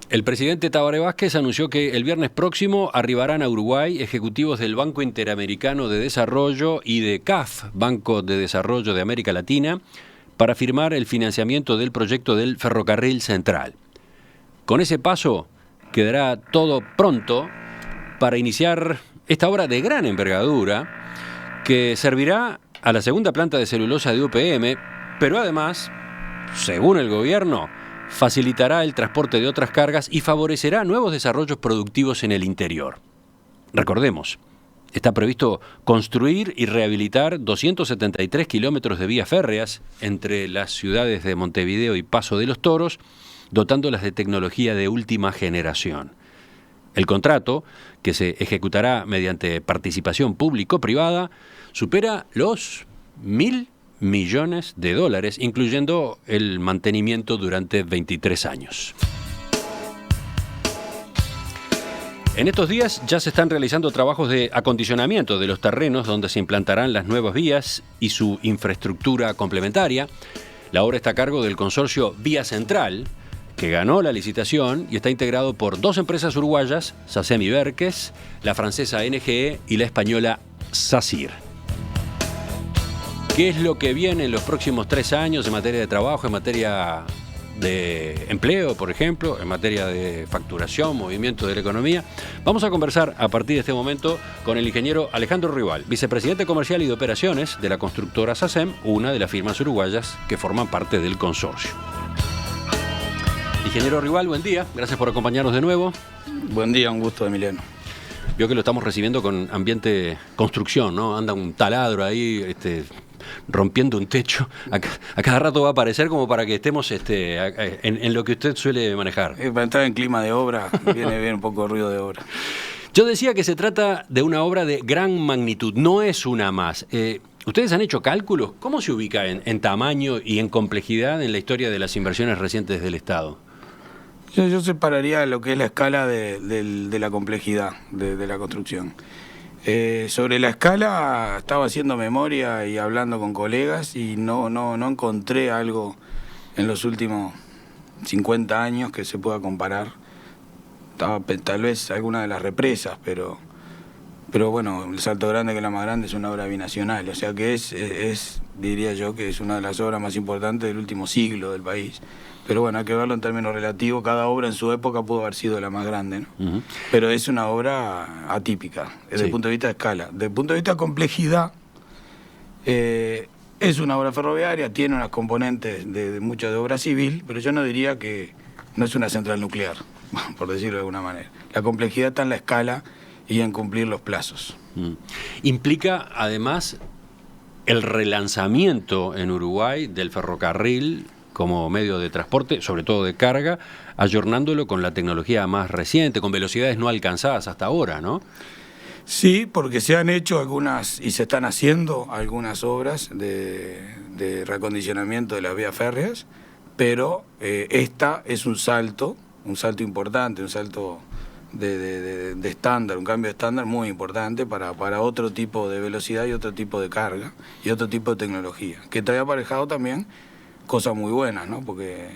El presidente Tabaré Vázquez anunció que el viernes próximo arribarán a Uruguay ejecutivos del Banco Interamericano de Desarrollo y de CAF, Banco de Desarrollo de América Latina, para firmar el financiamiento del proyecto del Ferrocarril Central. Con ese paso quedará todo pronto para iniciar esta obra de gran envergadura que servirá a la segunda planta de celulosa de UPM, pero además, según el gobierno, facilitará el transporte de otras cargas y favorecerá nuevos desarrollos productivos en el interior. Recordemos, está previsto construir y rehabilitar 273 kilómetros de vías férreas entre las ciudades de Montevideo y Paso de los Toros, dotándolas de tecnología de última generación. El contrato, que se ejecutará mediante participación público-privada, supera los 1.000 millones de dólares, incluyendo el mantenimiento durante 23 años. En estos días ya se están realizando trabajos de acondicionamiento de los terrenos donde se implantarán las nuevas vías y su infraestructura complementaria. La obra está a cargo del consorcio Vía Central, que ganó la licitación y está integrado por 2 empresas uruguayas, SACEM y Berques, la francesa NGE y la española SACIR. ¿Qué es lo que viene en los próximos 3 años en materia de trabajo, en materia de empleo, por ejemplo, en materia de facturación, movimiento de la economía? Vamos a conversar a partir de este momento con el ingeniero Alejandro Rival, vicepresidente comercial y de operaciones de la constructora SACEM, una de las firmas uruguayas que forman parte del consorcio. Ingeniero Rival, buen día, gracias por acompañarnos de nuevo. Buen día, un gusto, Emiliano. Vio que lo estamos recibiendo con ambiente construcción, ¿no? Anda un taladro ahí, rompiendo un techo. A cada rato va a aparecer como para que estemos en lo que usted suele manejar. Para entrar en clima de obra, viene bien un poco de ruido de obra. Yo decía que se trata de una obra de gran magnitud, no es una más. ¿Ustedes han hecho cálculos? ¿Cómo se ubica en tamaño y en complejidad en la historia de las inversiones recientes del Estado? Yo separaría lo que es la escala de la complejidad de la construcción. Sobre la escala estaba haciendo memoria y hablando con colegas y no encontré algo en los últimos 50 años que se pueda comparar. Tal vez alguna de las represas, pero bueno, el Salto Grande, que es la más grande, es una obra binacional, o sea que diría yo que es una de las obras más importantes del último siglo del país. Pero bueno, hay que verlo en términos relativos, cada obra en su época pudo haber sido la más grande, ¿no? Uh-huh. Pero es una obra atípica, desde el punto de vista de escala. Desde el punto de vista de complejidad, es una obra ferroviaria, tiene unas componentes de mucha de obra civil, pero yo no diría que no es una central nuclear, por decirlo de alguna manera. La complejidad está en la escala y en cumplir los plazos. Implica, además, el relanzamiento en Uruguay del ferrocarril como medio de transporte, sobre todo de carga, ayornándolo con la tecnología más reciente, con velocidades no alcanzadas hasta ahora, ¿no? Sí, porque se han hecho algunas, y se están haciendo algunas obras de reacondicionamiento de las vías férreas, pero esta es un salto importante, un salto de estándar, un cambio de estándar muy importante para otro tipo de velocidad y otro tipo de carga y otro tipo de tecnología, que trae aparejado también cosas muy buenas, ¿no? Porque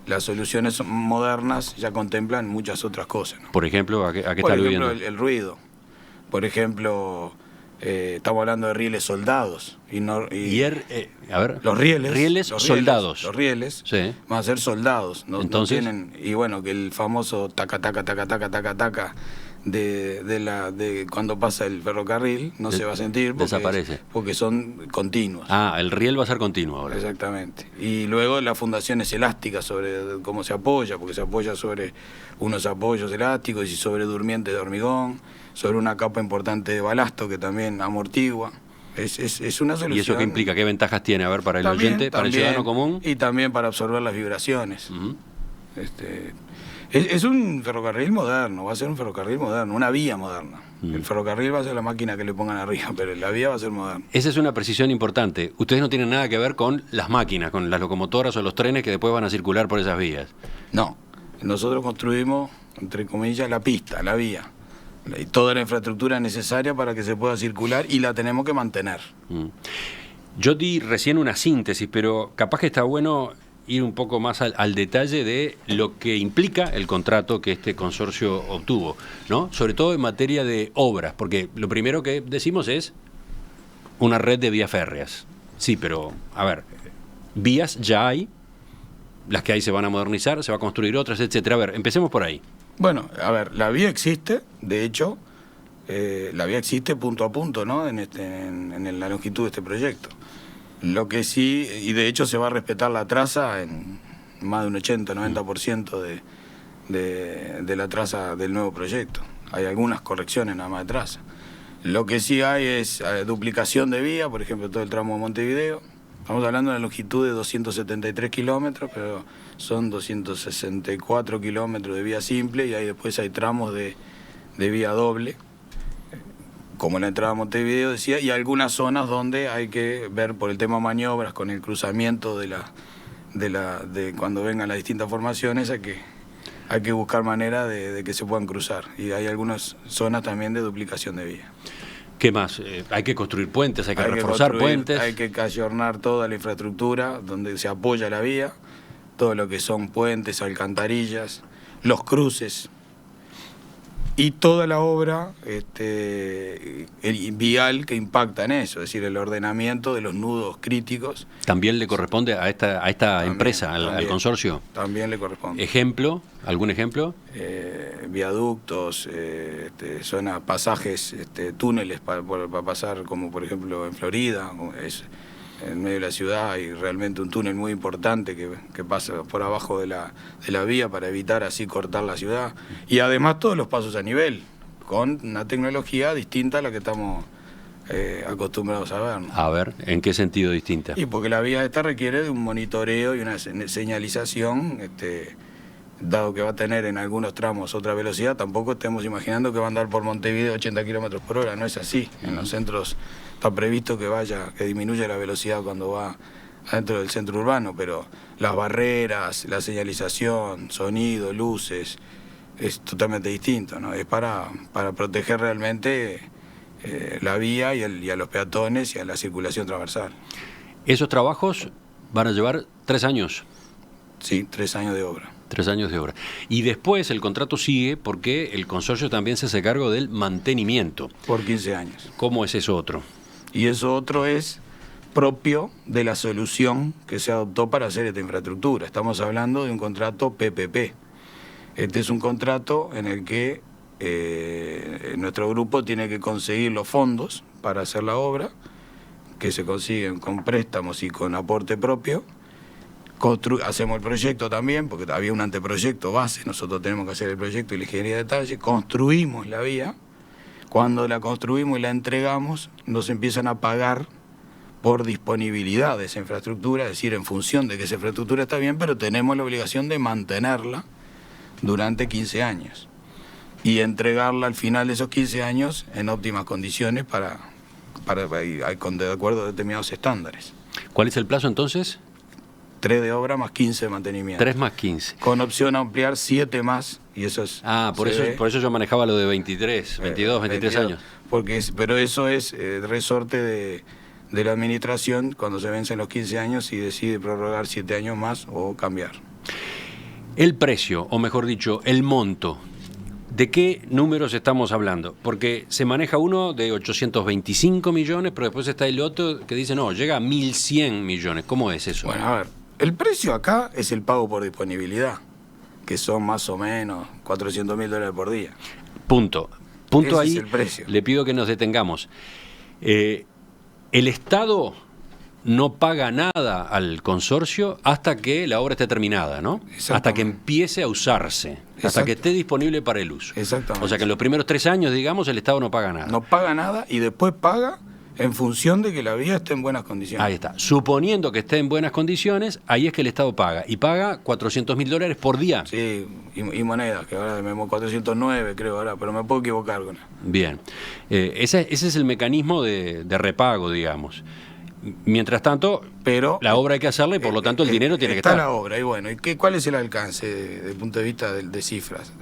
las soluciones modernas ya contemplan muchas otras cosas, ¿no? Por ejemplo, ¿a qué está aludiendo? Por ejemplo, el ruido. Por ejemplo, estamos hablando de rieles soldados. Los rieles soldados. Los rieles sí. Van a ser soldados. Entonces, no tienen, y bueno, que el famoso taca de cuando pasa el ferrocarril no se va a sentir porque son continuos. El riel va a ser continuo ahora. Exactamente. Y luego la fundación es elástica sobre cómo se apoya, porque se apoya sobre unos apoyos elásticos y sobre durmientes de hormigón, sobre una capa importante de balasto que también amortigua. Es una solución. ¿Y eso qué implica? ¿Qué ventajas tiene? A ver, para el oyente, para el ciudadano común. Y también para absorber las vibraciones. Uh-huh. Es un ferrocarril moderno, va a ser un ferrocarril moderno, una vía moderna. El ferrocarril va a ser la máquina que le pongan arriba, pero la vía va a ser moderna. Esa es una precisión importante. Ustedes no tienen nada que ver con las máquinas, con las locomotoras o los trenes que después van a circular por esas vías. No, nosotros construimos, entre comillas, la pista, la vía. Y toda la infraestructura necesaria para que se pueda circular y la tenemos que mantener. Yo di recién una síntesis, pero capaz que está bueno ir un poco más al detalle de lo que implica el contrato que este consorcio obtuvo, ¿no? Sobre todo en materia de obras, porque lo primero que decimos es una red de vías férreas. Sí, pero, a ver, vías ya hay, las que hay se van a modernizar, se va a construir otras, etcétera. A ver, empecemos por ahí. Bueno, a ver, la vía existe, de hecho, la vía existe punto a punto, ¿no? En la longitud de este proyecto. Lo que sí, y de hecho se va a respetar la traza en más de un 80-90% de la traza del nuevo proyecto. Hay algunas correcciones nada más de traza. Lo que sí hay es duplicación de vía, por ejemplo, todo el tramo de Montevideo. Estamos hablando de una longitud de 273 kilómetros, pero son 264 kilómetros de vía simple y ahí después hay tramos de vía doble, como la entrada a Montevideo decía, y algunas zonas donde hay que ver por el tema de maniobras, con el cruzamiento de cuando vengan las distintas formaciones, hay que buscar manera de que se puedan cruzar. Y hay algunas zonas también de duplicación de vía. ¿Qué más? Hay que construir puentes, hay que reforzar puentes. Hay que ayornar toda la infraestructura donde se apoya la vía, todo lo que son puentes, alcantarillas, los cruces y toda la obra vial que impacta en eso, es decir, el ordenamiento de los nudos críticos. ¿También le corresponde a esta empresa, al consorcio? También le corresponde. ¿Ejemplo? ¿Algún ejemplo? Viaductos, zonas, pasajes, túneles para pasar, como por ejemplo en Florida, es en medio de la ciudad hay realmente un túnel muy importante que pasa por abajo de la vía para evitar así cortar la ciudad. Y además todos los pasos a nivel, con una tecnología distinta a la que estamos acostumbrados a ver, ¿no? A ver, ¿en qué sentido distinta? Y porque la vía esta requiere de un monitoreo y una señalización, dado que va a tener en algunos tramos otra velocidad, tampoco estemos imaginando que va a andar por Montevideo 80 kilómetros por hora, no es así. En los centros está previsto que disminuya la velocidad cuando va adentro del centro urbano, pero las barreras, la señalización, sonido, luces, es totalmente distinto, ¿no? Es para proteger realmente la vía y a los peatones y a la circulación transversal. ¿Esos trabajos van a llevar 3 años? Sí, 3 años de obra. 3 años de obra. Y después el contrato sigue porque el consorcio también se hace cargo del mantenimiento. Por 15 años. ¿Cómo es eso otro? Y eso otro es propio de la solución que se adoptó para hacer esta infraestructura. Estamos hablando de un contrato PPP. Este es un contrato en el que nuestro grupo tiene que conseguir los fondos para hacer la obra, que se consiguen con préstamos y con aporte propio. Hacemos el proyecto también, porque había un anteproyecto base, nosotros tenemos que hacer el proyecto y la ingeniería de detalle, construimos la vía. Cuando la construimos y la entregamos, nos empiezan a pagar por disponibilidad de esa infraestructura, es decir, en función de que esa infraestructura está bien, pero tenemos la obligación de mantenerla durante 15 años y entregarla al final de esos 15 años en óptimas condiciones de acuerdo a determinados estándares. ¿Cuál es el plazo entonces? 3 de obra más 15 de mantenimiento. 3 más 15. Con opción a ampliar 7 más, y eso es... Por eso yo manejaba lo de 23, 22, 23 años. Pero eso es resorte de la administración cuando se vencen los 15 años y decide prorrogar 7 años más o cambiar. El precio, o mejor dicho, el monto, ¿de qué números estamos hablando? Porque se maneja uno de 825 millones, pero después está el otro que dice, no, llega a 1.100 millones. ¿Cómo es eso? Bueno, a ver, el precio acá es el pago por disponibilidad, que son más o menos $400.000 por día. Punto Ese ahí, es el precio. Le pido que nos detengamos. El Estado no paga nada al consorcio hasta que la obra esté terminada, ¿no? Hasta que empiece a usarse, hasta que esté disponible para el uso. Exactamente. O sea que en los primeros 3 años, digamos, el Estado no paga nada. No paga nada y después paga en función de que la vía esté en buenas condiciones. Ahí está. Suponiendo que esté en buenas condiciones, ahí es que el Estado paga. Y paga $400.000 por día. Sí, y monedas, que ahora me 409 creo ahora, pero me puedo equivocar con eso. Bien. Ese es el mecanismo de repago, digamos. Mientras tanto, pero la obra hay que hacerla y por lo tanto el dinero tiene que estar. Está la obra, y bueno, ¿cuál es el alcance desde el punto de vista de cifras?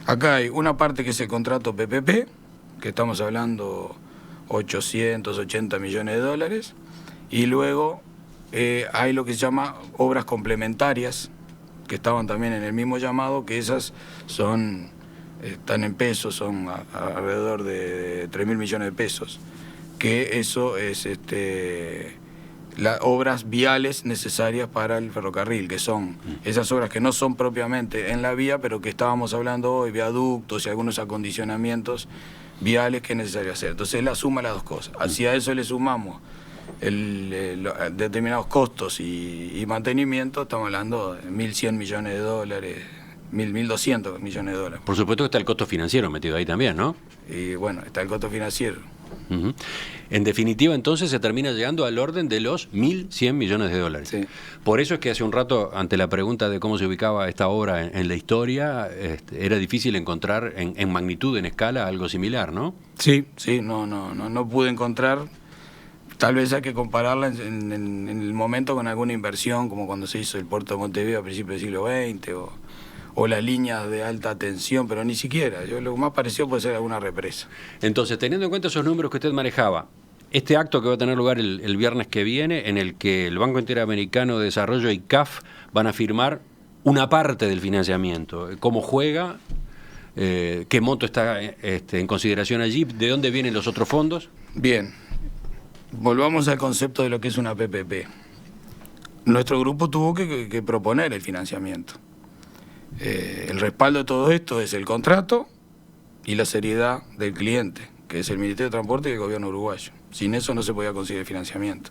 Acá hay una parte que es el contrato PPP, que estamos hablando $880 millones, y luego hay lo que se llama obras complementarias, que estaban también en el mismo llamado, que esas están en pesos, son alrededor de 3.000 millones de pesos, que eso es las obras viales necesarias para el ferrocarril, que son esas obras que no son propiamente en la vía, pero que estábamos hablando hoy, viaductos y algunos acondicionamientos viales que es necesario hacer. Entonces él suma las dos cosas. Hacia eso le sumamos determinados costos y mantenimiento, estamos hablando de 1.100 millones de dólares, 1.200 millones de dólares. Por supuesto que está el costo financiero metido ahí también, ¿no? Y bueno, está el costo financiero. En definitiva, entonces, se termina llegando al orden de los 1.100 millones de dólares. Sí. Por eso es que hace un rato, ante la pregunta de cómo se ubicaba esta obra en la historia, era difícil encontrar en magnitud, en escala, algo similar, ¿no? Sí, no pude encontrar. Tal vez hay que compararla en el momento con alguna inversión, como cuando se hizo el puerto de Montevideo a principios del siglo XX, o las líneas de alta tensión, pero ni siquiera. Lo más parecido puede ser alguna represa. Entonces, teniendo en cuenta esos números que usted manejaba, este acto que va a tener lugar el viernes que viene, en el que el Banco Interamericano de Desarrollo y CAF van a firmar una parte del financiamiento, ¿cómo juega? ¿Qué monto está en consideración allí? ¿De dónde vienen los otros fondos? Bien, volvamos al concepto de lo que es una PPP. Nuestro grupo tuvo que proponer el financiamiento. El respaldo de todo esto es el contrato y la seriedad del cliente, que es el Ministerio de Transporte y el gobierno uruguayo. Sin eso no se podía conseguir financiamiento.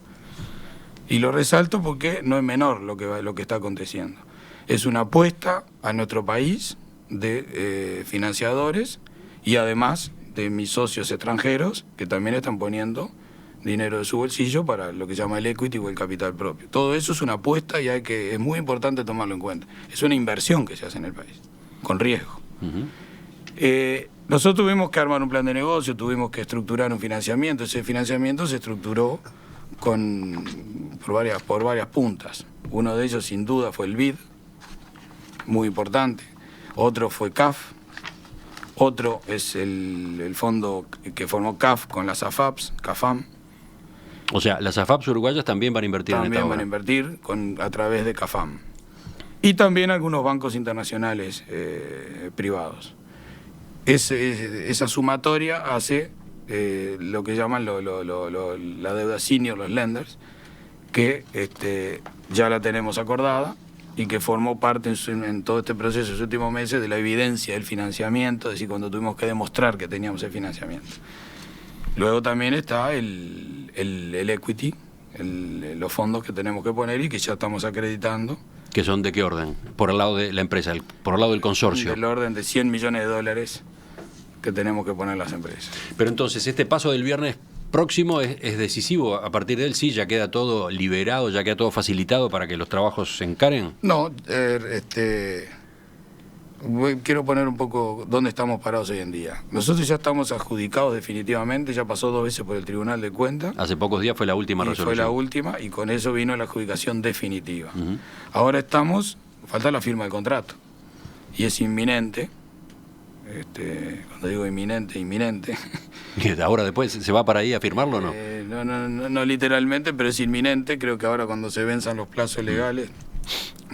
Y lo resalto porque no es menor lo que está aconteciendo. Es una apuesta a nuestro país de financiadores y además de mis socios extranjeros que también están poniendo dinero de su bolsillo para lo que se llama el equity o el capital propio. Todo eso es una apuesta y es muy importante tomarlo en cuenta. Es una inversión que se hace en el país, con riesgo. Nosotros tuvimos que armar un plan de negocio, tuvimos que estructurar un financiamiento. Ese financiamiento se estructuró por varias puntas. Uno de ellos sin duda fue el BID, muy importante. Otro fue CAF. Otro es el fondo que formó CAF con las AFAPs, CAFAM. O sea, las AFAPs uruguayas también van a invertir en esta obra. También van a invertir a través de CAFAM. Y también algunos bancos internacionales privados. Esa sumatoria hace lo que llaman la deuda senior, los lenders, que ya la tenemos acordada y que formó parte en todo este proceso en los últimos meses de la evidencia del financiamiento, es decir, cuando tuvimos que demostrar que teníamos el financiamiento. Luego también está el equity, los fondos que tenemos que poner y que ya estamos acreditando. ¿Que son de qué orden? Por el lado de la empresa, por el lado del consorcio. Del orden de 100 millones de dólares que tenemos que poner las empresas. Pero entonces, este paso del viernes próximo es decisivo. A partir de él sí, ya queda todo liberado, ya queda todo facilitado para que los trabajos se encaren. No, quiero poner un poco dónde estamos parados hoy en día. Nosotros ya estamos adjudicados definitivamente, ya pasó 2 veces por el Tribunal de Cuentas. Hace pocos días fue la última resolución. Fue la última y con eso vino la adjudicación definitiva. Ahora falta la firma del contrato y es inminente. Cuando digo inminente. ¿Y ahora después se va para ahí a firmarlo o no? No literalmente, pero es inminente. Creo que ahora cuando se venzan los plazos legales,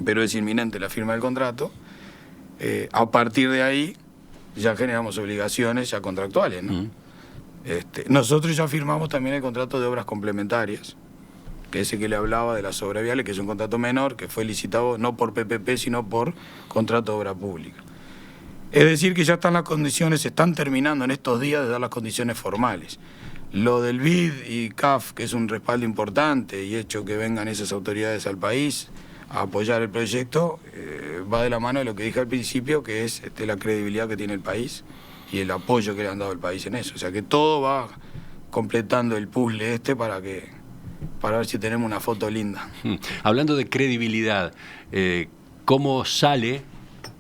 pero es inminente la firma del contrato. A partir de ahí ya generamos obligaciones ya contractuales, ¿no? Nosotros ya firmamos también el contrato de obras complementarias, que es el que le hablaba de las obras viales, que es un contrato menor, que fue licitado no por PPP, sino por contrato de obra pública. Es decir, que ya están las condiciones, se están terminando en estos días de dar las condiciones formales. Lo del BID y CAF, que es un respaldo importante y hecho que vengan esas autoridades al país a apoyar el proyecto, va de la mano de lo que dije al principio, que es la credibilidad que tiene el país y el apoyo que le han dado al país en eso. O sea que todo va completando el puzzle para ver si tenemos una foto linda. Hablando de credibilidad, ¿cómo sale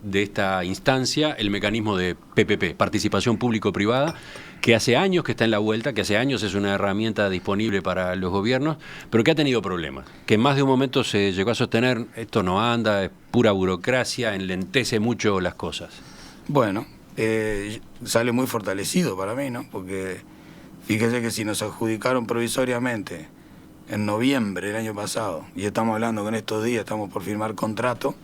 de esta instancia el mecanismo de PPP, participación público-privada, que hace años que está en la vuelta, que hace años es una herramienta disponible para los gobiernos, pero que ha tenido problemas, que en más de un momento se llegó a sostener, esto no anda, es pura burocracia, enlentece mucho las cosas? Bueno, sale muy fortalecido para mí, ¿no? Porque fíjese que si nos adjudicaron provisoriamente en noviembre del año pasado, y estamos hablando que en estos días estamos por firmar contrato,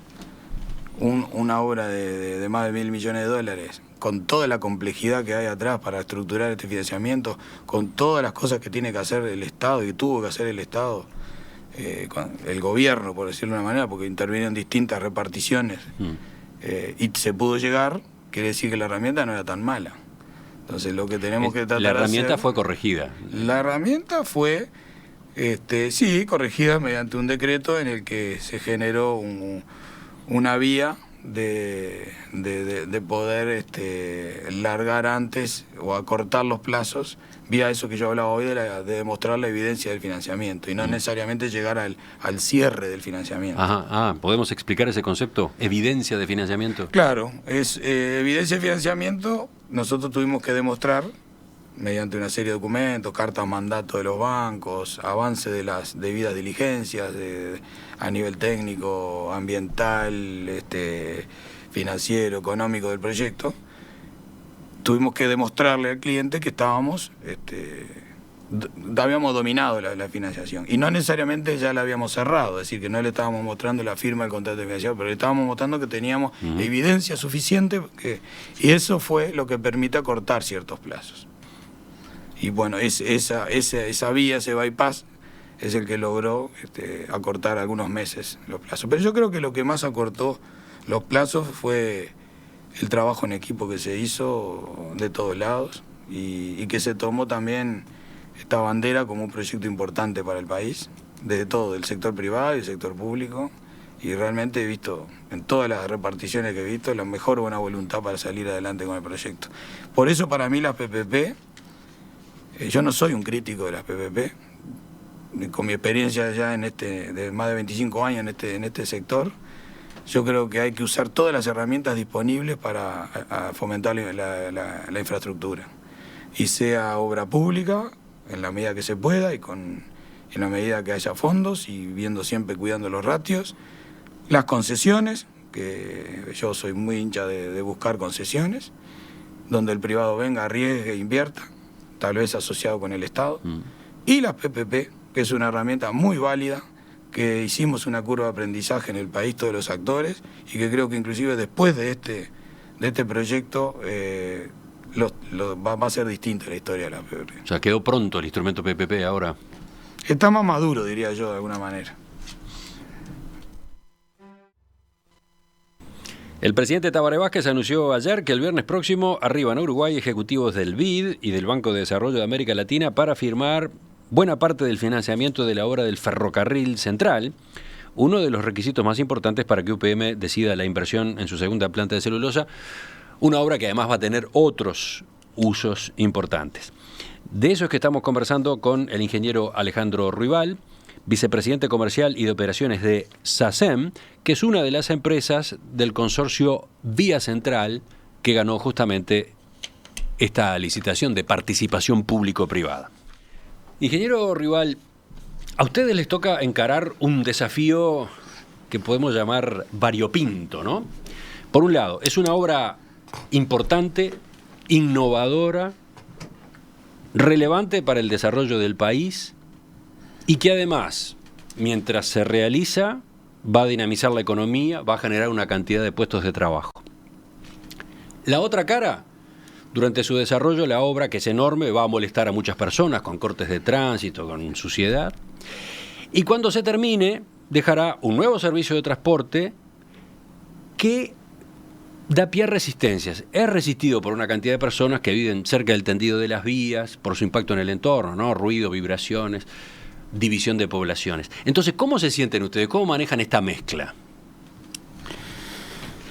una obra de más de $1.000 millones, con toda la complejidad que hay atrás para estructurar este financiamiento, con todas las cosas que tiene que hacer el Estado y tuvo que hacer el Estado, el gobierno, por decirlo de una manera, porque intervinieron distintas reparticiones, y se pudo llegar, quiere decir que la herramienta no era tan mala. Entonces lo que tenemos que tratar de hacer... La herramienta fue corregida. La herramienta fue, sí, corregida mediante un decreto en el que se generó una vía de poder largar antes o acortar los plazos, vía eso que yo hablaba hoy de demostrar la evidencia del financiamiento y no necesariamente llegar al cierre del financiamiento. Ajá, ¿podemos explicar ese concepto? ¿Evidencia de financiamiento? Claro, es evidencia de financiamiento. Nosotros tuvimos que demostrar, mediante una serie de documentos, cartas mandato de los bancos, avance de las debidas diligencias a nivel técnico, ambiental, financiero, económico del proyecto. Tuvimos que demostrarle al cliente que estábamos, habíamos dominado la financiación. Y no necesariamente ya la habíamos cerrado, es decir, que no le estábamos mostrando la firma del contrato de financiación, pero le estábamos mostrando que teníamos evidencia suficiente, y eso fue lo que permite acortar ciertos plazos. Y bueno, esa vía, ese bypass, es el que logró acortar algunos meses los plazos. Pero yo creo que lo que más acortó los plazos fue el trabajo en equipo que se hizo de todos lados y que se tomó también esta bandera como un proyecto importante para el país, desde todo, del sector privado y el sector público. Y realmente he visto, en todas las reparticiones que he visto, la mejor buena voluntad para salir adelante con el proyecto. Por eso para mí las PPP, yo no soy un crítico de las PPP, con mi experiencia ya de más de 25 años en este sector, yo creo que hay que usar todas las herramientas disponibles para fomentar la infraestructura. Y sea obra pública, en la medida que se pueda, y en la medida que haya fondos, y siempre cuidando los ratios. Las concesiones, que yo soy muy hincha de buscar concesiones, donde el privado venga, arriesgue e invierta, tal vez asociado con el Estado. Y las PPP, que es una herramienta muy válida, que hicimos una curva de aprendizaje en el país todos los actores, y que creo que inclusive después de este proyecto va a ser distinta la historia de la PPP. O sea, quedó pronto el instrumento PPP ahora. Está más maduro, diría yo, de alguna manera. El presidente Tabaré Vázquez anunció ayer que el viernes próximo arriban a Uruguay ejecutivos del BID y del Banco de Desarrollo de América Latina para firmar buena parte del financiamiento de la obra del Ferrocarril Central, uno de los requisitos más importantes para que UPM decida la inversión en su segunda planta de celulosa, una obra que además va a tener otros usos importantes. De eso es que estamos conversando con el ingeniero Alejandro Ruibal, vicepresidente comercial y de operaciones de SACEM, que es una de las empresas del consorcio Vía Central que ganó justamente esta licitación de participación público-privada. Ingeniero Ruibal, a ustedes les toca encarar un desafío que podemos llamar variopinto, ¿no? Por un lado, es una obra importante, innovadora, relevante para el desarrollo del país y que además, mientras se realiza, va a dinamizar la economía, va a generar una cantidad de puestos de trabajo. La otra cara, durante su desarrollo, la obra, que es enorme, va a molestar a muchas personas con cortes de tránsito, con suciedad. Y cuando se termine, dejará un nuevo servicio de transporte que da pie a resistencias. Es resistido por una cantidad de personas que viven cerca del tendido de las vías, por su impacto en el entorno, ¿no? Ruido, vibraciones, división de poblaciones. Entonces, ¿cómo se sienten ustedes? ¿Cómo manejan esta mezcla?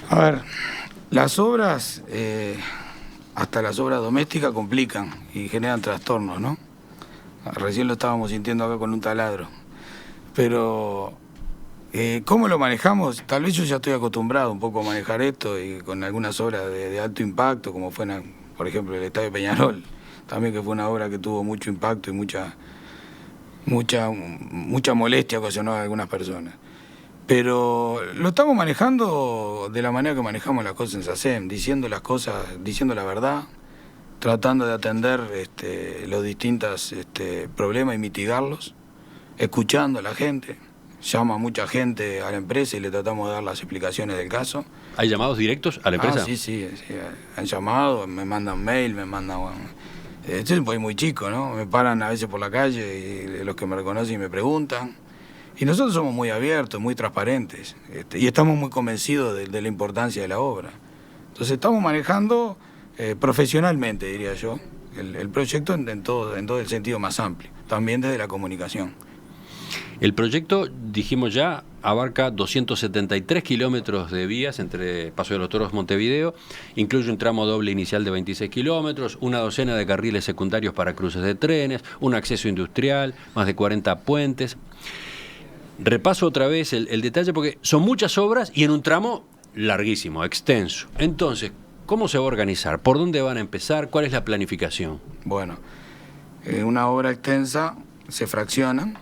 A ver, las obras, hasta las obras domésticas complican y generan trastornos, ¿no? Recién lo estábamos sintiendo acá con un taladro. Pero, ¿cómo lo manejamos? Tal vez yo ya estoy acostumbrado un poco a manejar esto y con algunas obras de alto impacto, como fue, por ejemplo, el Estadio Peñarol, también, que fue una obra que tuvo mucho impacto y mucha molestia ocasionó a algunas personas. Pero lo estamos manejando de la manera que manejamos las cosas en SACEM, diciendo las cosas, diciendo la verdad, tratando de atender los distintos problemas y mitigarlos. escuchando a la gente. Llama mucha gente a la empresa y le tratamos de dar las explicaciones del caso. ¿Hay llamados directos a la empresa? Sí, han llamado, me mandan mail, me mandan... Este es un país muy chico, ¿no? Me paran a veces por la calle y los que me reconocen y me preguntan. Y nosotros somos muy abiertos, muy transparentes, y estamos muy convencidos de la importancia de la obra. Entonces estamos manejando profesionalmente, diría yo, el proyecto en todo el sentido más amplio, también desde la comunicación. El proyecto, dijimos ya, abarca 273 kilómetros de vías entre Paso de los Toros, Montevideo, incluye un tramo doble inicial de 26 kilómetros, una docena de carriles secundarios para cruces de trenes, un acceso industrial, más de 40 puentes. Repaso otra vez el detalle porque son muchas obras y en un tramo larguísimo, extenso. Entonces, ¿cómo se va a organizar? ¿Por dónde van a empezar? ¿Cuál es la planificación? Bueno, una obra extensa se fracciona.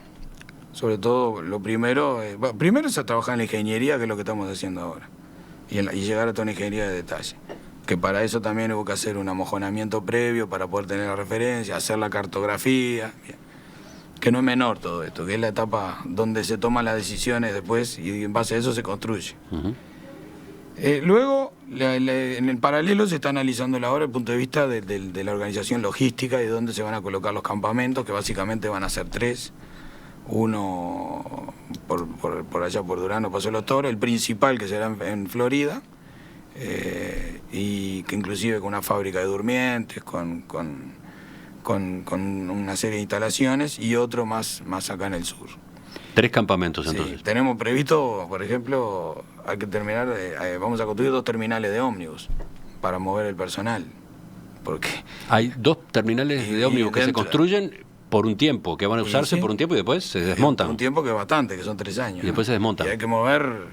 Sobre todo, lo primero es a trabajar en la ingeniería, que es lo que estamos haciendo ahora, y llegar a toda una ingeniería de detalle, que para eso también hubo que hacer un amojonamiento previo para poder tener la referencia, hacer la cartografía, que no es menor todo esto, que es la etapa donde se toman las decisiones después y en base a eso se construye. Luego, en el paralelo se está analizando la obra desde el punto de vista de la organización logística y de dónde se van a colocar los campamentos, que básicamente van a ser 3. Uno por allá por Durano, Paso de los Toros, el principal que será en Florida, y que inclusive con una fábrica de durmientes, con una serie de instalaciones, y otro más acá en el sur. 3 campamentos entonces. Sí, tenemos previsto, por ejemplo, hay que terminar, vamos a construir 2 terminales de ómnibus para mover el personal. Porque hay 2 terminales de ómnibus que se construyen por un tiempo, que van a usarse por un tiempo y después se desmontan. Por un tiempo que es bastante, que son 3 años. Y después se desmontan. Y hay que mover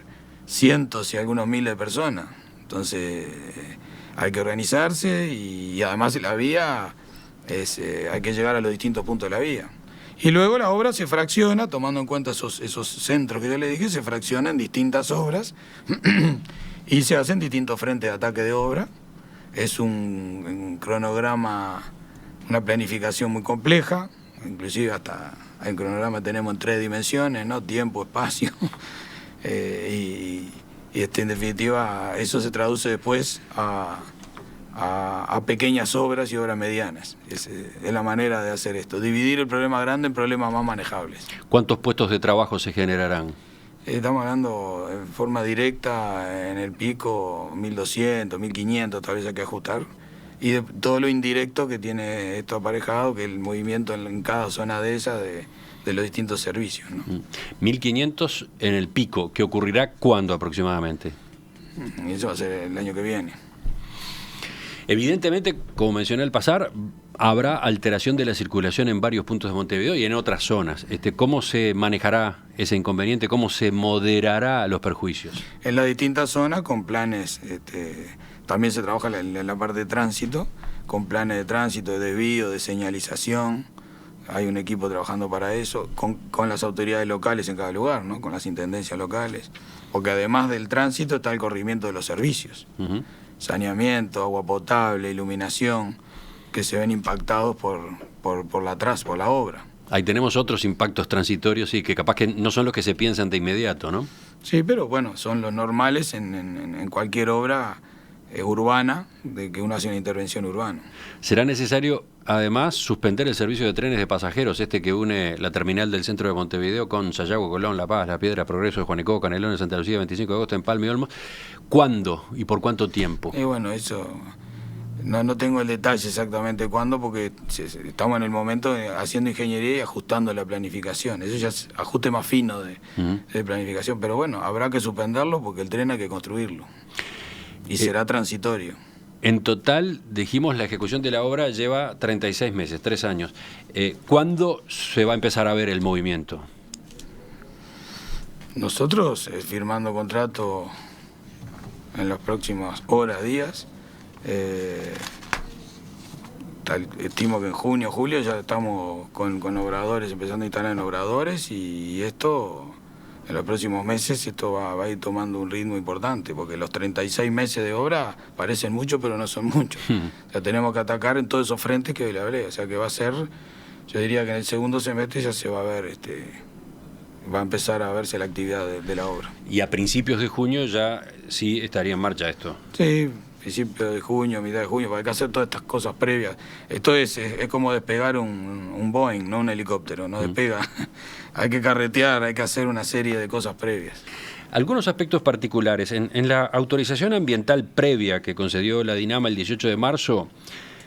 cientos y algunos miles de personas. Entonces hay que organizarse y además la vía, hay que llegar a los distintos puntos de la vía. Y luego la obra se fracciona, tomando en cuenta esos centros que yo le dije, se fracciona en distintas obras y se hacen distintos frentes de ataque de obra. Es un cronograma, una planificación muy compleja. Inclusive hasta en cronograma tenemos en 3 dimensiones, ¿no? Tiempo, espacio, y en definitiva eso se traduce después a pequeñas obras y obras medianas. Es la manera de hacer esto, dividir el problema grande en problemas más manejables. ¿Cuántos puestos de trabajo se generarán? Estamos hablando en forma directa en el pico 1.200, 1.500, tal vez hay que ajustar. Y de todo lo indirecto que tiene esto aparejado, que el movimiento en cada zona de esa de los distintos servicios, ¿no? 1.500 en el pico, ¿qué ocurrirá cuándo aproximadamente? Eso va a ser el año que viene. Evidentemente, como mencioné al pasar, habrá alteración de la circulación en varios puntos de Montevideo y en otras zonas. ¿Cómo se manejará ese inconveniente? ¿Cómo se moderará los perjuicios? En las distintas zonas con planes... También se trabaja en la parte de tránsito, con planes de tránsito, de desvío, de señalización. Hay un equipo trabajando para eso, con las autoridades locales en cada lugar, ¿no? Con las intendencias locales. Porque además del tránsito está el corrimiento de los servicios. Saneamiento, agua potable, iluminación, que se ven impactados por la obra. Ahí tenemos otros impactos transitorios y que capaz que no son los que se piensan de inmediato, ¿no? Sí, pero bueno, son los normales en cualquier obra urbana, de que uno hace una intervención urbana. ¿Será necesario, además, suspender el servicio de trenes de pasajeros, que une la terminal del centro de Montevideo con Sayago, Colón, La Paz, La Piedra, Progreso, Juanico, Canelones, Santa Lucía, 25 de agosto, Empalme y Olmos? ¿Cuándo y por cuánto tiempo? Bueno, eso no tengo el detalle exactamente cuándo, porque estamos en el momento haciendo ingeniería y ajustando la planificación. Eso ya es ajuste más fino de planificación, pero bueno, habrá que suspenderlo porque el tren hay que construirlo. Y será transitorio. En total, dijimos, la ejecución de la obra lleva 36 meses, 3 años. ¿Cuándo se va a empezar a ver el movimiento? Nosotros, firmando contrato en las próximas horas, días, estimo que en junio, julio ya estamos con obradores, empezando a instalar en obradores, y esto... En los próximos meses esto va a ir tomando un ritmo importante, porque los 36 meses de obra parecen muchos, pero no son muchos. O sea, tenemos que atacar en todos esos frentes que hoy le hablé. O sea, que va a ser, yo diría que en el segundo semestre ya se va a ver va a empezar a verse la actividad de la obra. Y a principios de junio ya sí estaría en marcha esto. Sí, principio de junio, mitad de junio, porque hay que hacer todas estas cosas previas. Esto es como despegar un Boeing, no un helicóptero, no despega. Hay que carretear, hay que hacer una serie de cosas previas. Algunos aspectos particulares. En la autorización ambiental previa que concedió la DINAMA el 18 de marzo,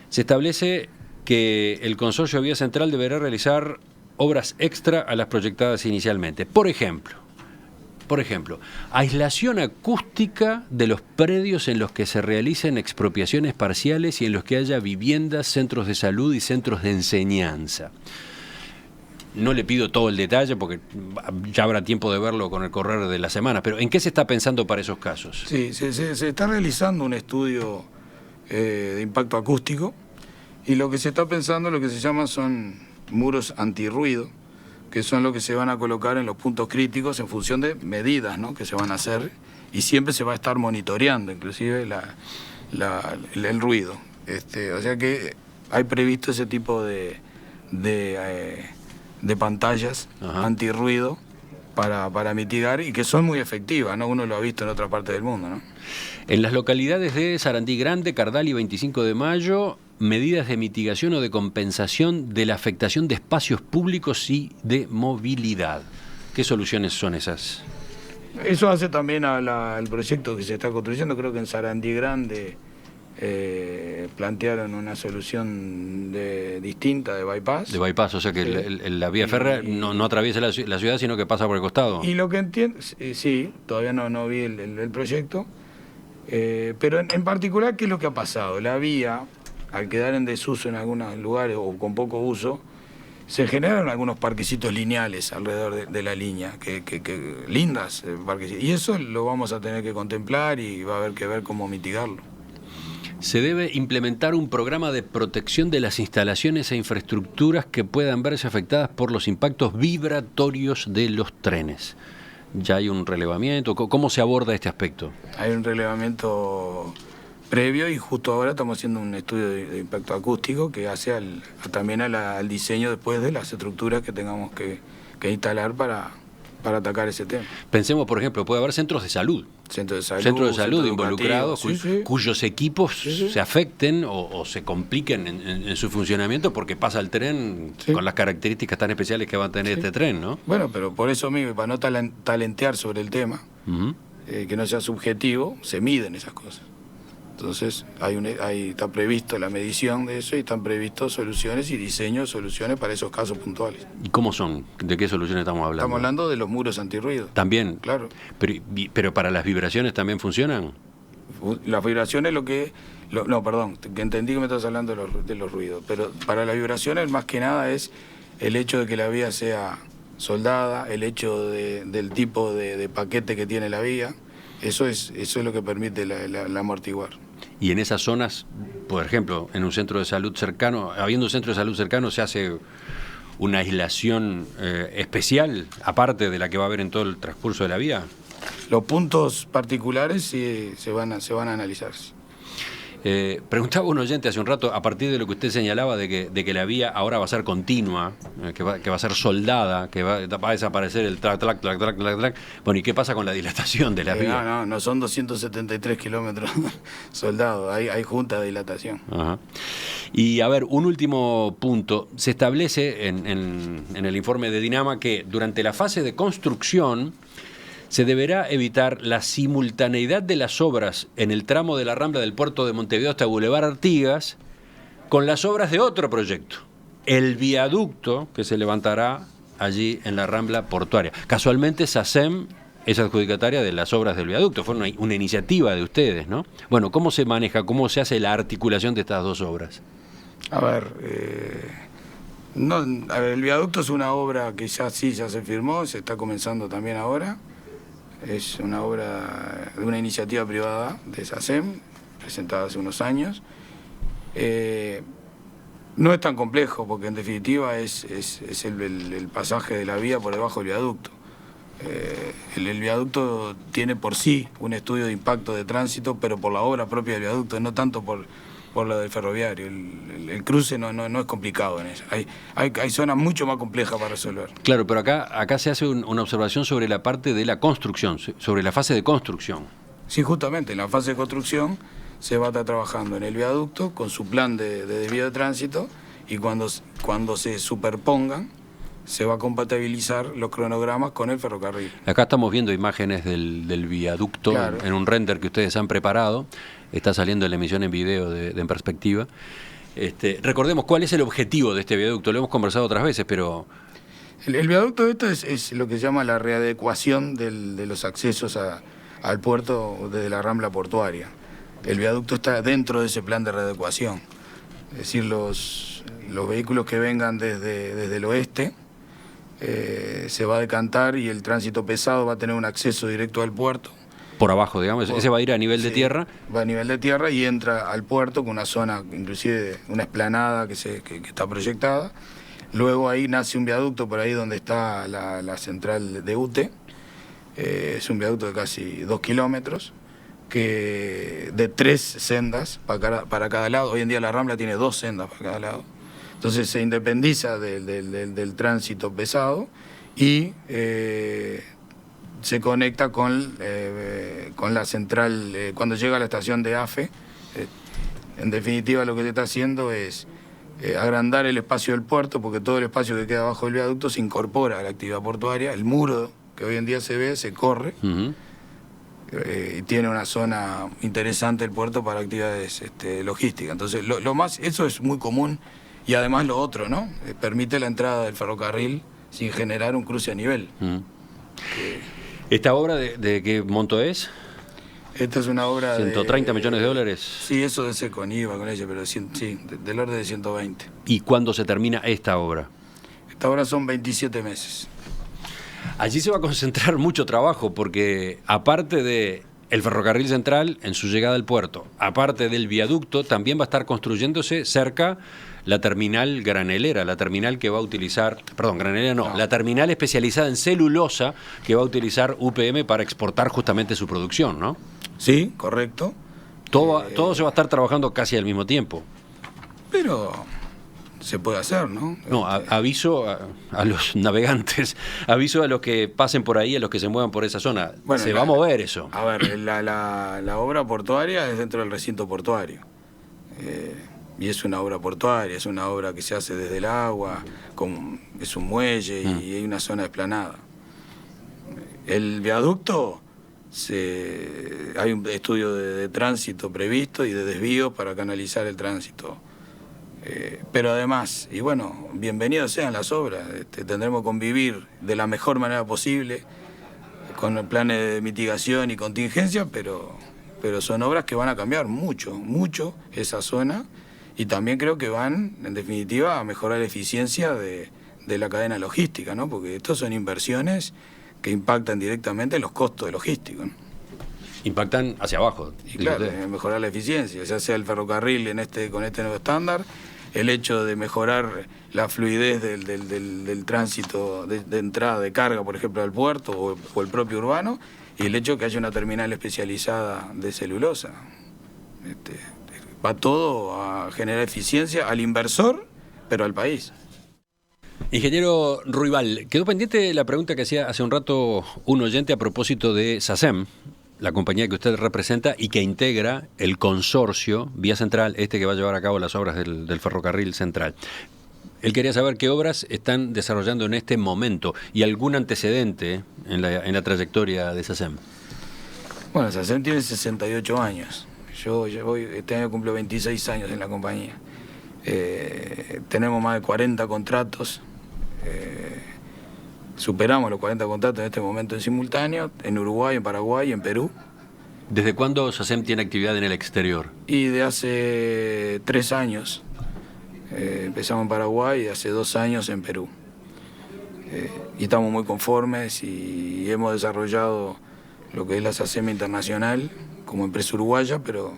se establece que el Consorcio de Vía Central deberá realizar obras extra a las proyectadas inicialmente. Por ejemplo, aislación acústica de los predios en los que se realicen expropiaciones parciales y en los que haya viviendas, centros de salud y centros de enseñanza. No le pido todo el detalle porque ya habrá tiempo de verlo con el correr de la semana, pero ¿en qué se está pensando para esos casos? Sí, se está realizando un estudio de impacto acústico y lo que se está pensando, lo que se llaman son muros antirruido, que son los que se van a colocar en los puntos críticos en función de medidas, ¿no?, que se van a hacer, y siempre se va a estar monitoreando inclusive el ruido. O sea que hay previsto ese tipo de pantallas antirruido para mitigar, y que son muy efectivas, ¿no? Uno lo ha visto en otra parte del mundo, ¿no? En las localidades de Sarandí Grande, Cardal y 25 de Mayo, medidas de mitigación o de compensación de la afectación de espacios públicos y de movilidad. ¿Qué soluciones son esas? Eso hace también al proyecto que se está construyendo. Creo que en Sarandí Grande plantearon una solución distinta de bypass. De bypass, o sea que la vía férrea no atraviesa la ciudad, sino que pasa por el costado. Y lo que entiendo, sí, todavía no vi el proyecto, pero en particular, ¿qué es lo que ha pasado? La vía, al quedar en desuso en algunos lugares o con poco uso, se generan algunos parquecitos lineales alrededor de la línea, que lindas parquecitos. Y eso lo vamos a tener que contemplar y va a haber que ver cómo mitigarlo. Se debe implementar un programa de protección de las instalaciones e infraestructuras que puedan verse afectadas por los impactos vibratorios de los trenes. ¿Ya hay un relevamiento? ¿Cómo se aborda este aspecto? Hay un relevamiento previo y justo ahora estamos haciendo un estudio de impacto acústico que hace también al diseño después de las estructuras que tengamos que instalar para atacar ese tema. Pensemos, por ejemplo, puede haber centros de salud. Centros de salud involucrados, cuyos equipos se afecten o se compliquen en su funcionamiento porque pasa el tren con las características tan especiales que va a tener este tren, ¿no? Bueno, pero por eso mismo, para no talentear sobre el tema, que no sea subjetivo, se miden esas cosas. Entonces, está previsto la medición de eso y están previstos soluciones y diseño de soluciones para esos casos puntuales. ¿Y cómo son? ¿De qué soluciones estamos hablando? Estamos hablando de los muros antirruido. ¿También? Claro. ¿Pero para las vibraciones también funcionan? Las vibraciones perdón, que entendí que me estás hablando de los ruidos, pero para las vibraciones más que nada es el hecho de que la vía sea soldada, el hecho del tipo de paquete que tiene la vía, eso es lo que permite la amortiguar. Y en esas zonas, por ejemplo, en un centro de salud cercano, habiendo un centro de salud cercano, se hace una aislación especial, aparte de la que va a haber en todo el transcurso de la vía. Los puntos particulares sí se van a analizar. Preguntaba un oyente hace un rato, a partir de lo que usted señalaba de que la vía ahora va a ser continua, que va a ser soldada, que va a desaparecer el track. Bueno, ¿y qué pasa con la dilatación de la vía? No son 273 kilómetros soldados, hay junta de dilatación. Ajá. Y a ver, un último punto. Se establece en el informe de DINAMA que durante la fase de construcción se deberá evitar la simultaneidad de las obras en el tramo de la Rambla del Puerto de Montevideo hasta Boulevard Artigas con las obras de otro proyecto, el viaducto que se levantará allí en la Rambla Portuaria. Casualmente SACEM es adjudicataria de las obras del viaducto, fue una iniciativa de ustedes, ¿no? Bueno, ¿cómo se maneja, cómo se hace la articulación de estas dos obras? A ver, el viaducto es una obra que ya se firmó, se está comenzando también ahora. Es una obra de una iniciativa privada de SACEM, presentada hace unos años. No es tan complejo, porque en definitiva es el pasaje de la vía por debajo del viaducto. El viaducto tiene por sí un estudio de impacto de tránsito, pero por la obra propia del viaducto, no tanto por por lo del ferroviario. El cruce no es complicado en eso. Hay zonas mucho más complejas para resolver. Claro, pero acá se hace una observación sobre la parte de la construcción, sobre la fase de construcción. Sí, justamente, en la fase de construcción se va a estar trabajando en el viaducto con su plan de desvío de tránsito, y cuando se superpongan, se va a compatibilizar los cronogramas con el ferrocarril. Acá estamos viendo imágenes del viaducto, claro, en un render que ustedes han preparado. Está saliendo la emisión en video de En Perspectiva. Recordemos cuál es el objetivo de este viaducto. Lo hemos conversado otras veces, pero... El viaducto es lo que se llama la readecuación de los accesos al puerto desde la rambla portuaria. El viaducto está dentro de ese plan de readecuación. Es decir, los vehículos que vengan desde el oeste se va a decantar, y el tránsito pesado va a tener un acceso directo al puerto. Por abajo, digamos, ese va a ir a nivel de tierra. Va a nivel de tierra y entra al puerto con una zona, inclusive una explanada que está proyectada. Luego ahí nace un viaducto por ahí donde está la central de UTE. Es un viaducto de casi 2 kilómetros, de 3 sendas para cada lado. Hoy en día la Rambla tiene 2 sendas para cada lado. Entonces se independiza del tránsito pesado y se conecta con la central cuando llega a la estación de AFE. En definitiva, lo que se está haciendo es agrandar el espacio del puerto, porque todo el espacio que queda abajo del viaducto se incorpora a la actividad portuaria. El muro que hoy en día se ve se corre. Y tiene una zona interesante el puerto para actividades logísticas. Entonces, eso es muy común, y además lo otro, ¿no? Permite la entrada del ferrocarril sin generar un cruce a nivel. ¿Esta obra de qué monto es? Esta es una obra 130 millones de dólares. Sí, eso debe ser con IVA, con ella, pero sí, del orden de 120. ¿Y cuándo se termina esta obra? Esta obra son 27 meses. Allí se va a concentrar mucho trabajo, porque aparte de el ferrocarril central en su llegada al puerto, aparte del viaducto, también va a estar construyéndose cerca la terminal granelera, la terminal que va a utilizar, perdón, granelera no, la terminal especializada en celulosa que va a utilizar UPM para exportar justamente su producción, ¿no? Sí, correcto. Todo se va a estar trabajando casi al mismo tiempo. Pero se puede hacer, ¿no? No, aviso a los navegantes, aviso a los que pasen por ahí, a los que se muevan por esa zona. Bueno, se va a mover eso. A ver, la obra portuaria es dentro del recinto portuario. Y es una obra portuaria, es una obra que se hace desde el agua, es un muelle y hay una zona explanada. El viaducto, hay un estudio de tránsito previsto y de desvíos para canalizar el tránsito. Pero además, y bueno, bienvenidos sean las obras, tendremos que convivir de la mejor manera posible con planes de mitigación y contingencia, pero son obras que van a cambiar mucho esa zona, y también creo que van, en definitiva, a mejorar la eficiencia de la cadena logística, ¿no? Porque estos son inversiones que impactan directamente en los costos de logística, ¿no? Impactan hacia abajo. Y claro, mejorar la eficiencia, ya sea el ferrocarril con este nuevo estándar, el hecho de mejorar la fluidez del tránsito de entrada de carga, por ejemplo, al puerto o el propio urbano, y el hecho de que haya una terminal especializada de celulosa. Va todo a generar eficiencia al inversor, pero al país. Ingeniero Ruibal, quedó pendiente la pregunta que hacía hace un rato un oyente a propósito de SACEM, la compañía que usted representa y que integra el consorcio Vía Central, que va a llevar a cabo las obras del ferrocarril central. Él quería saber qué obras están desarrollando en este momento y algún antecedente en la trayectoria de SACEM. Bueno, SACEM tiene 68 años. Este año cumplo 26 años en la compañía. Tenemos más de 40 contratos. Superamos los 40 contratos en este momento en simultáneo, en Uruguay, en Paraguay y en Perú. ¿Desde cuándo SACEM tiene actividad en el exterior? Y de hace 3 años. Empezamos en Paraguay y hace 2 años en Perú. Y estamos muy conformes y hemos desarrollado lo que es la SACEM Internacional como empresa uruguaya, pero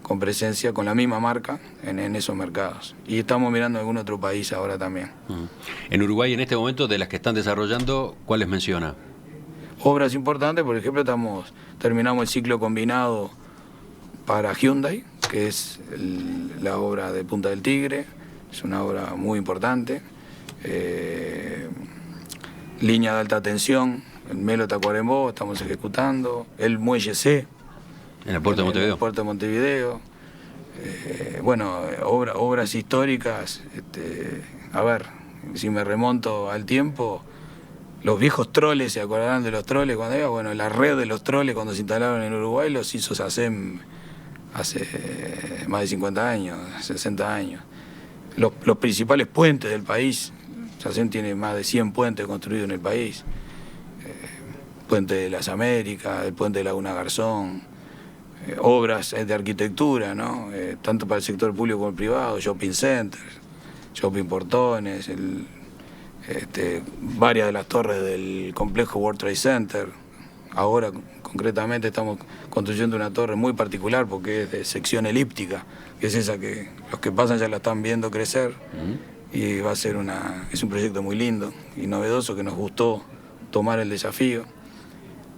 con presencia con la misma marca en esos mercados. Y estamos mirando algún otro país ahora también. En Uruguay, en este momento, de las que están desarrollando, ¿cuáles menciona? Obras importantes, por ejemplo, terminamos el ciclo combinado para Hyundai, que es la obra de Punta del Tigre, es una obra muy importante. Línea de alta tensión, el Melo Tacuarembó, estamos ejecutando. El Muelle C. En el puerto de Montevideo. En el puerto de Montevideo. Bueno, obras históricas. A ver, si me remonto al tiempo, los viejos troles, ¿se acordarán de los troles cuando iba? Bueno, la red de los troles cuando se instalaron en Uruguay los hizo SACEM hace más de 50 años, 60 años. Los principales puentes del país, SACEM tiene más de 100 puentes construidos en el país. Puente de las Américas, el puente de Laguna Garzón, obras de arquitectura, ¿no? Tanto para el sector público como el privado, shopping centers, shopping portones, varias de las torres del complejo World Trade Center. Ahora concretamente estamos construyendo una torre muy particular porque es de sección elíptica, que es esa que los que pasan ya la están viendo crecer. Y va a ser es un proyecto muy lindo y novedoso que nos gustó tomar el desafío.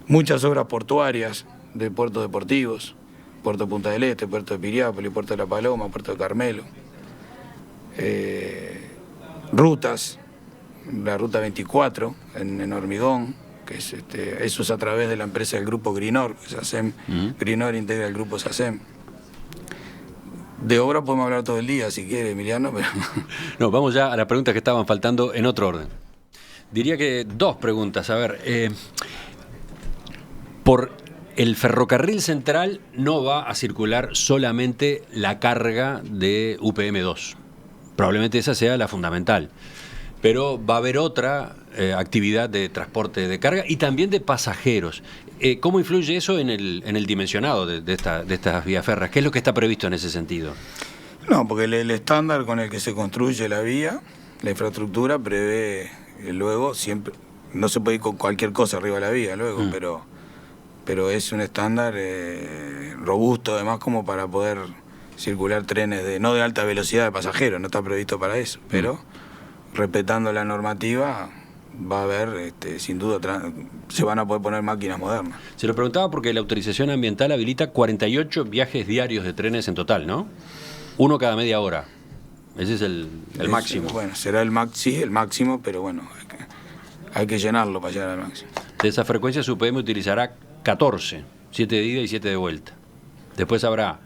Muchas obras portuarias de puertos deportivos, Puerto Punta del Este, Puerto de Piriápolis, Puerto de La Paloma, Puerto de Carmelo. Rutas, la ruta 24 en Hormigón, que es eso es a través de la empresa del grupo Grinor, SACEM. Grinor integra el grupo SACEM. De obra podemos hablar todo el día, si quiere, Emiliano, pero... No, vamos ya a las preguntas que estaban faltando en otro orden. Diría que dos preguntas. A ver, por el ferrocarril central no va a circular solamente la carga de UPM-2. Probablemente esa sea la fundamental. Pero va a haber otra actividad de transporte de carga y también de pasajeros. ¿Cómo influye eso en el dimensionado de estas vías férreas? ¿Qué es lo que está previsto en ese sentido? No, porque el estándar con el que se construye la vía, la infraestructura, prevé luego siempre... No se puede ir con cualquier cosa arriba de la vía luego, pero es un estándar robusto, además, como para poder circular trenes no de alta velocidad de pasajeros, no está previsto para eso, pero respetando la normativa va a haber, sin duda, se van a poder poner máquinas modernas. Se lo preguntaba porque la autorización ambiental habilita 48 viajes diarios de trenes en total, ¿no? Uno cada media hora. Ese es el máximo. Bueno, será el máximo, pero bueno, hay que llenarlo para llegar al máximo. De esa frecuencia su UPM utilizará 14, 7 de ida y 7 de vuelta. Después habrá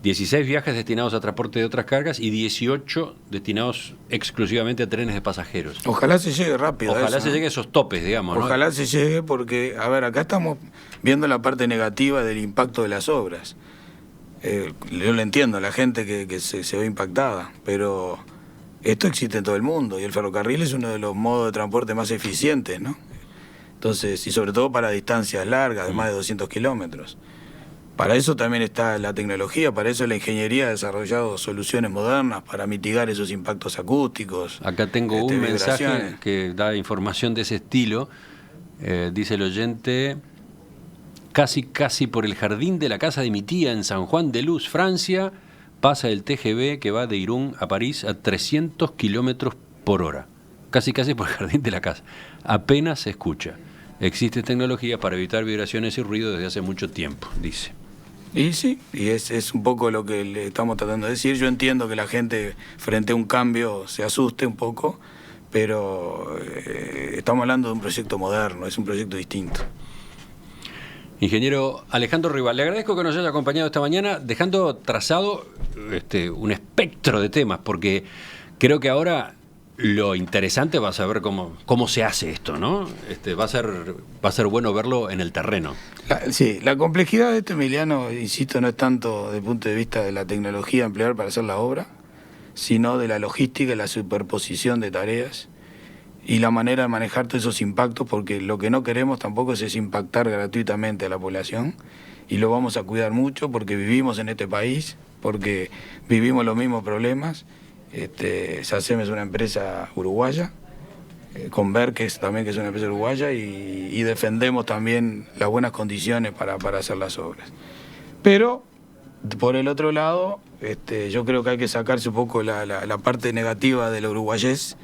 16 viajes destinados a transporte de otras cargas y 18 destinados exclusivamente a trenes de pasajeros. Ojalá se llegue rápido. Ojalá se llegue a esos topes, digamos, ¿no? Ojalá se llegue porque, a ver, acá estamos viendo la parte negativa del impacto de las obras. Yo lo entiendo, la gente que se ve impactada, pero esto existe en todo el mundo y el ferrocarril es uno de los modos de transporte más eficientes, ¿no? Entonces, y sobre todo para distancias largas, de más de 200 kilómetros. Para eso también está la tecnología, para eso la ingeniería ha desarrollado soluciones modernas para mitigar esos impactos acústicos. Acá tengo un mensaje que da información de ese estilo. Dice el oyente: casi por el jardín de la casa de mi tía en San Juan de Luz, Francia, pasa el TGV que va de Irún a París a 300 kilómetros por hora. Casi por el jardín de la casa. Apenas se escucha. Existe tecnología para evitar vibraciones y ruido desde hace mucho tiempo, dice. Y sí, y es un poco lo que le estamos tratando de decir. Yo entiendo que la gente frente a un cambio se asuste un poco, pero estamos hablando de un proyecto moderno, es un proyecto distinto. Ingeniero Alejandro Rival, le agradezco que nos haya acompañado esta mañana, dejando trazado un espectro de temas, porque creo que ahora lo interesante va a saber cómo se hace esto, ¿no? Va a ser bueno verlo en el terreno. Sí, la complejidad de esto, Emiliano, insisto, no es tanto desde el punto de vista de la tecnología a emplear para hacer la obra, sino de la logística y la superposición de tareas y la manera de manejar todos esos impactos, porque lo que no queremos tampoco es impactar gratuitamente a la población, y lo vamos a cuidar mucho porque vivimos en este país, porque vivimos los mismos problemas. SACEM es una empresa uruguaya, Conver, que es una empresa uruguaya, y defendemos también las buenas condiciones para hacer las obras. Pero, por el otro lado, yo creo que hay que sacarse un poco la parte negativa del uruguayés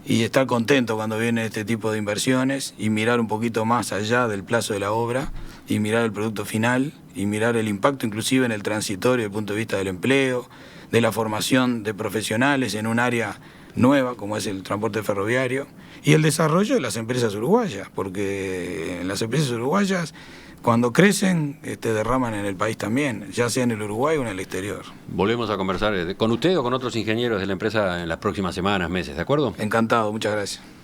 y estar contento cuando viene este tipo de inversiones y mirar un poquito más allá del plazo de la obra y mirar el producto final y mirar el impacto inclusive en el transitorio desde el punto de vista del empleo, de la formación de profesionales en un área nueva como es el transporte ferroviario y el desarrollo de las empresas uruguayas, porque las empresas uruguayas cuando crecen derraman en el país también, ya sea en el Uruguay o en el exterior. Volvemos a conversar con usted o con otros ingenieros de la empresa en las próximas semanas, meses, ¿de acuerdo? Encantado, muchas gracias.